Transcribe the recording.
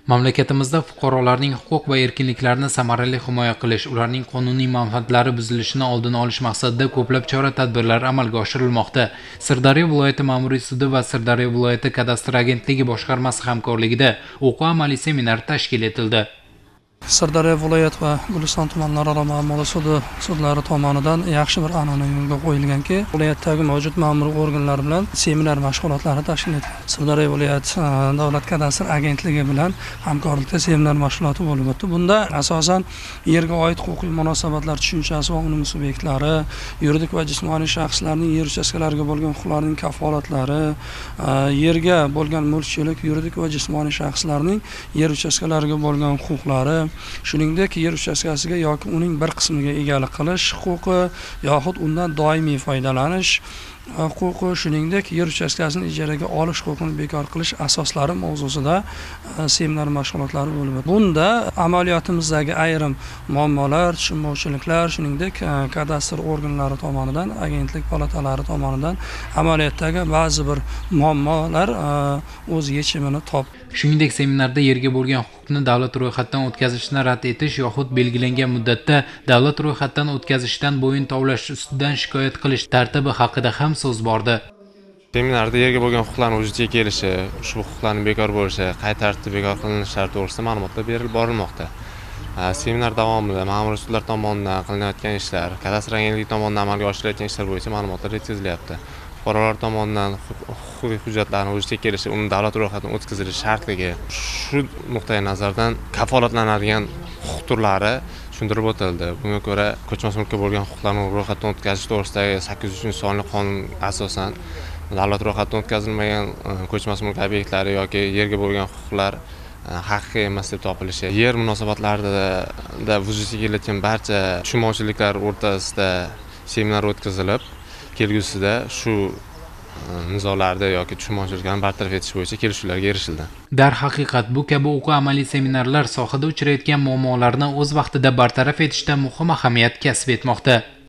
Mamlakatimizda fuqarolarning huquq va erkinliklarini samarali himoya qilish, ularning qonuniy manfaatlari buzilishini oldini olish maqsadida ko'plab chora-tadbirlar amalga oshirilmoqda. Sirdaryo viloyati ma'muriy sudi va Sirdaryo viloyati kadastr agentligi boshqarmasi hamkorligida o'quv-amaliy seminar tashkil etildi. Sirdaryo viloyat va Guliston tumanlararo ma'muriy sudlari tomonidan yaxshi bir an'ana yo'lga qo'yilganki, viloyatdagi mavjud ma'muriy organlar bilan seminar mashg'ulotlari tashkil etildi. Sirdaryo viloyat davlat kadastr agentligi bilan hamkorlikda seminar mashg'uloti bo'lib o'tdi. Bunda asosan yerga oid huquqiy munosabatlar tushunchasi va uning subyektlari, yuridik va jismoniy shaxslarning yer uchastkalariga bo'lgan huquqlarining kafolatlari, yerga bo'lgan mulkchilik, yuridik va jismoniy shaxslarning yer uchastkalariga bo'lgan huquqlari, shuningdek yer uchastkasiga yoki uning bir qismiga egalik qilish huquqi yoxud undan doimiy foydalanish huquqi, shuningdek yer uchastkasini ijaraga olish huquqini bekor qilish asoslari mavzusida seminar mashg'ulotlari bo'lib o'tdi. Bunda amaliyotimizdagi ayrim muammolar, tushunmovchiliklar, shuningdek kadastr organlari tomonidan, agentlik palatalari tomonidan amaliyotdagi ba'zi bir muammolar o'z yechimini topdi. Shuningdek, seminarda yerga bo'lgan huquqni davlat ro'yxatidan o'tkazishni rad etish yoxud belgilangan muddatda davlat ro'yxatidan o'tkazishdan bo'yin tovlash ustidan shikoyat qilish tartibi haqida ham so'z bordi. Seminarda yerga bo'lgan huquqlarning vujudga kelishi, ushbu huquqlarning bekor bo'lishi, qay tartibda bekor qilinishlari to'g'risida ma'lumotlar berib borilmoqda. Seminar davomida ma'muriy sudlar tomonidan qilinayotgan ishlar, kadastr agentligi tomonidan amalga oshirilayotgan ishlar bo'yicha ma'lumotlar yetkazilyapti. Fuqarolar tomonidan huquqiy hujjatlarning vujudga kelishi, uning davlat ro'yxatidan o'tkazilishi shartligi, shu nuqtai nazardan kafolatlanadigan huquq turlari tushuntirib o'tildi. Bunga ko'ra, ko'chmas mulkka bo'lgan huquqlarni ro'yxatdan o'tkazish to'g'risidagi 803-sonli qonun asosan davlat ro'yxatidan o'tkazilmagan ko'chmas mulk obyektlari yoki yerga bo'lgan huquqlar haqiqiy emas deb topilishi, yer munosabatlarida vujudga kelayotgan barcha tushunmovchiliklar o'rtasida seminar o'tkazilib, kelgusida shu nizolarni yoki tushunmovchiliklarni bartaraf etish bo'yicha kelishuvlarga erishildi. Darhaqiqat, bu kabi o'quv-amaliy seminarlar sohada uchrayotgan muammolarni o'z vaqtida bartaraf etishda muhim ahamiyat kasb etmoqda.